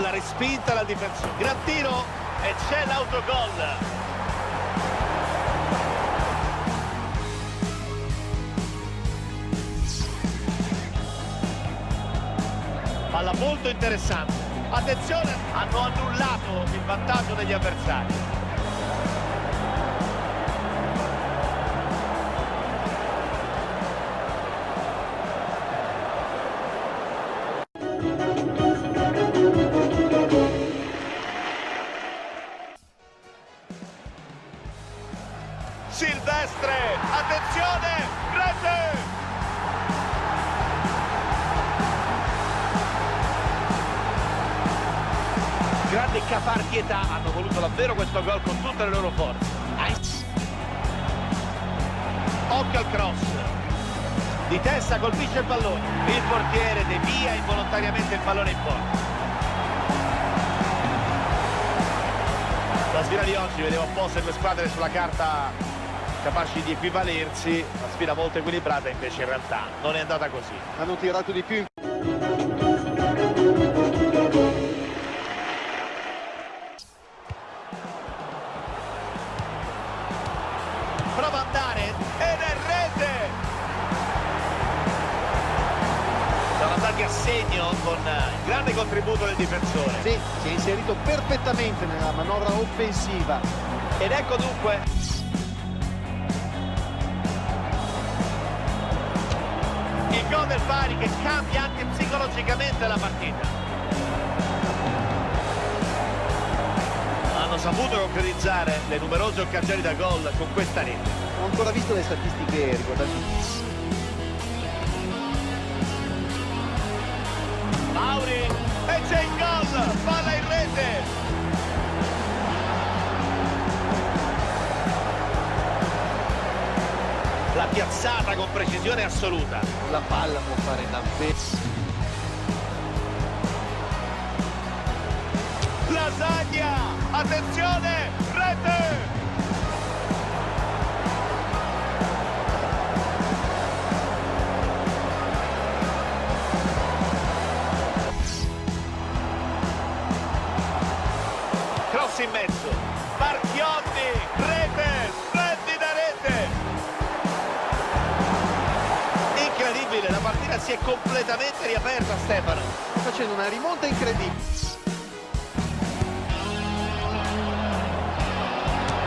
Palla respinta dal difensore. Gran tiro e c'è l'autogol. Palla molto interessante. Attenzione, hanno annullato il vantaggio degli avversari. Silvestre, attenzione, rete! Grande caparbietà, hanno voluto davvero questo gol con tutte le loro forze. Occhio al cross, di testa colpisce il pallone, il portiere devia involontariamente il pallone in porta. La sfida di oggi vedeva opposte due squadre sulla carta capaci di equivalersi, una sfida molto equilibrata, invece in realtà non è andata così. Hanno tirato di più. Prova ad andare ed è rete! Sono andati a segno con il grande contributo del difensore. Sì, si è inserito perfettamente nella manovra offensiva. Ed ecco dunque il gol del Bari che cambia anche psicologicamente la partita. Hanno saputo concretizzare le numerose occasioni da gol con questa rete. Non ho ancora visto le statistiche riguardanti. Mauri e c'è il gol, palla in rete. La piazzata con precisione assoluta. La palla può fare davvero. Lasagna, attenzione, rete! Cross in mezzo, Marchionni, rete, splendida rete! Incredibile, la partita si è completamente riaperta, Stefano. Sta facendo una rimonta incredibile.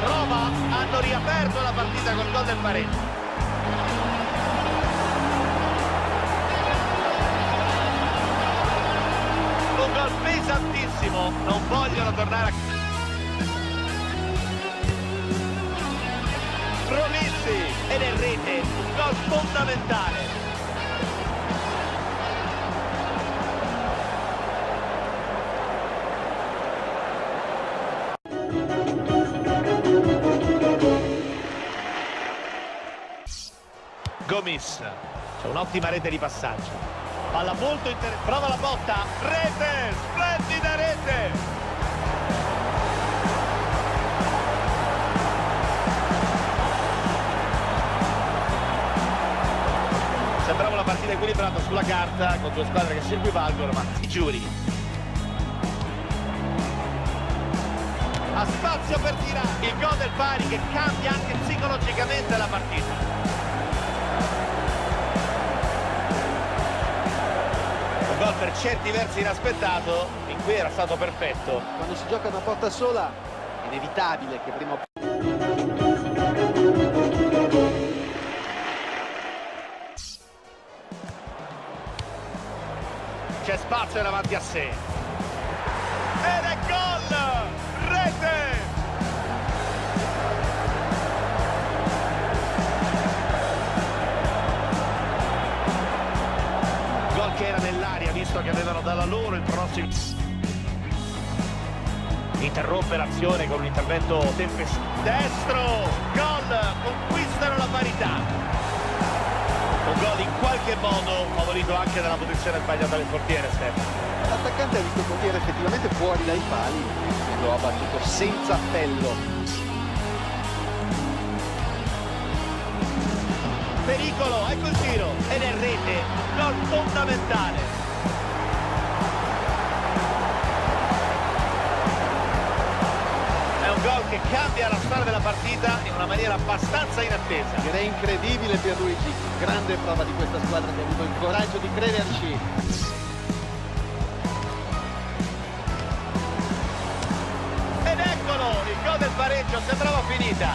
Roma hanno riaperto la partita col gol del pareggio. Un gol pesantissimo, non vogliono tornare a... Romizzi ed è rete, un gol fondamentale. Gomis, c'è un'ottima rete di passaggio, palla molto interessante, prova la botta, rete, splendida rete! Sembrava una partita equilibrata sulla carta, con due squadre che si equivalgono, ma ti giuri. Ha spazio per tirare, il gol del Bari che cambia anche psicologicamente la partita. Gol per certi versi inaspettato, in cui era stato perfetto. Quando si gioca una porta sola è inevitabile che prima o poi... C'è spazio davanti a sé. Ed è gol! Rete! Gol che era nell'aria, visto che avevano dalla loro il prossimo. Interrompe l'azione con un intervento tempestivo. Destro! Gol! Conquistano la parità. Un gol in qualche modo favorito anche dalla posizione sbagliata del portiere, Stefano. L'attaccante ha visto il portiere effettivamente fuori dai pali e lo ha battuto senza appello. Pericolo, ecco il tiro ed è rete, gol fondamentale. cambia la storia della partita in una maniera abbastanza inattesa. Direi incredibile Pierluigi, grande prova di questa squadra che ha avuto il coraggio di crederci. Ed eccolo, il gol del pareggio sembrava finita.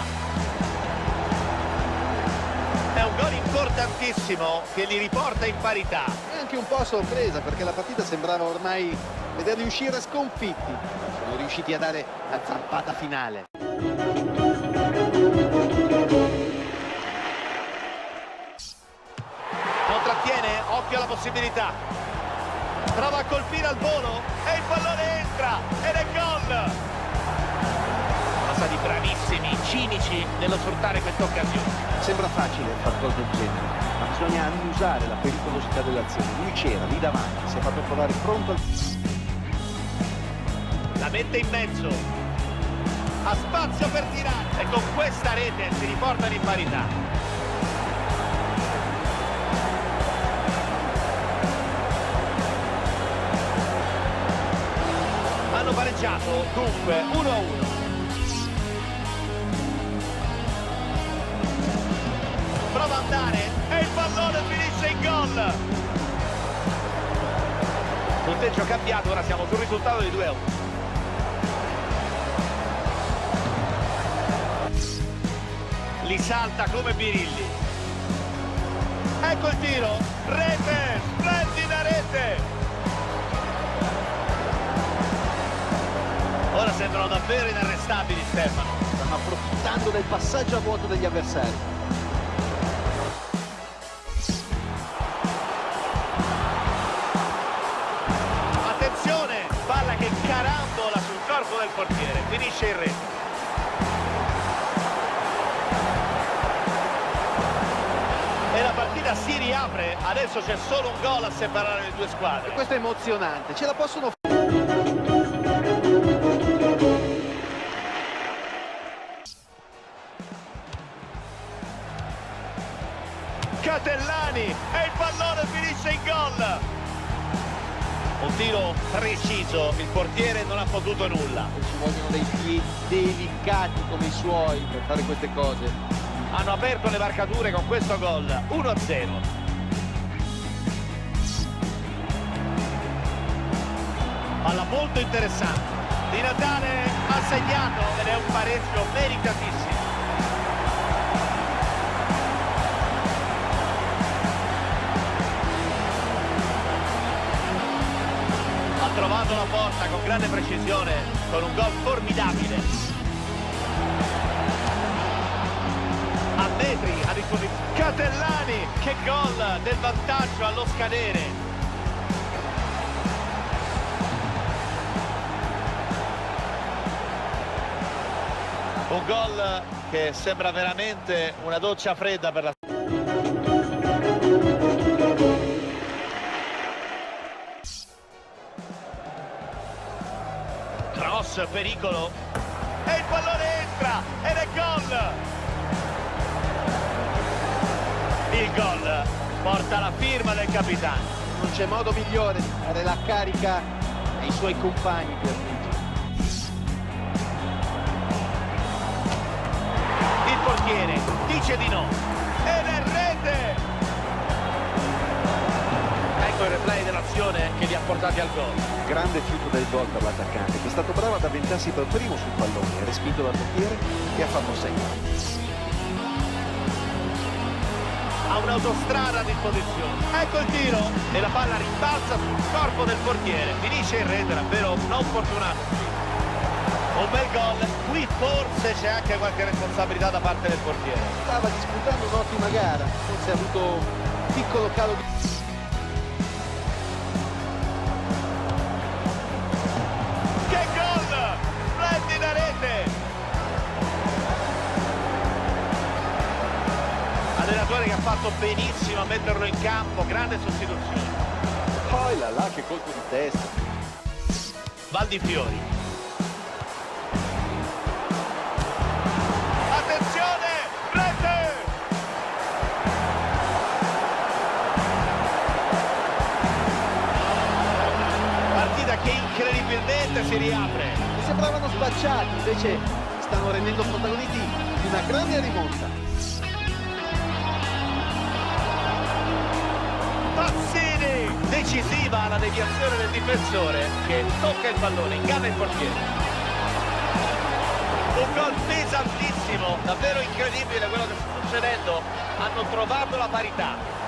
È un gol importantissimo che li riporta in parità. E anche un po' a sorpresa perché la partita sembrava ormai vederli uscire sconfitti. Sono riusciti a dare la zampata finale. Non trattiene, occhio alla possibilità. Prova a colpire al volo e il pallone entra ed è gol. Sono stati bravissimi, cinici nello sfruttare questa occasione. Sembra facile far gol del genere, ma bisogna annusare la pericolosità dell'azione. Lui c'era lì davanti, si è fatto trovare pronto al... La mette in mezzo, ha spazio per tirare e con questa rete si riportano in parità. Hanno pareggiato, dunque 1-1. Prova ad andare e il pallone finisce in gol. Punteggio cambiato, ora siamo sul risultato di 2-1. Li salta come Birilli. Ecco il tiro, rete, splendida rete. Ora sembrano davvero inarrestabili, Stefano. Stanno approfittando del passaggio a vuoto degli avversari. Attenzione, palla che carambola sul corpo del portiere, finisce in rete. E la partita si riapre, adesso c'è solo un gol a separare le due squadre. Questo è emozionante, ce la possono fare. Catellani e il pallone finisce in gol. Un tiro preciso, il portiere non ha potuto nulla. Ci vogliono dei piedi delicati come i suoi per fare queste cose. Hanno aperto le marcature con questo gol, 1-0. Palla molto interessante. Di Natale ha segnato ed è un pareggio meritatissimo. Ha trovato la porta con grande precisione, con un gol formidabile. A metri a disposizione. Catellani, che gol del vantaggio allo scadere. Un gol che sembra veramente una doccia fredda per la... Cross, pericolo. E il pallone entra ed è gol. Il gol porta la firma del capitano. Non c'è modo migliore di dare la carica ai suoi compagni per Il portiere dice di no ed è rete. Ecco il replay dell'azione che li ha portati al gol. grande fiuto del gol per l'attaccante, che è stato bravo ad avventarsi per primo sul pallone, ha respinto dal portiere e ha fatto segno. Ha un'autostrada a disposizione. Ecco il tiro e la palla rimbalza sul corpo del portiere. Finisce in rete, davvero non fortunato. Un bel gol, qui forse c'è anche qualche responsabilità da parte del portiere. Stava disputando un'ottima gara, forse ha avuto un piccolo calo di... Che gol! Splendida rete! Allenatore che ha fatto benissimo a metterlo in campo, grande sostituzione. Poi là, che colpo di testa. Valdifiori. Attenzione, rete! Partita che incredibilmente si riapre. Mi sembravano spacciati, invece stanno rendendo protagonisti di una grande rimonta. Pazzini, decisiva la deviazione del difensore che tocca il pallone, inganna il portiere. Un gol pesantissimo, davvero incredibile quello che sta succedendo. Hanno trovato la parità.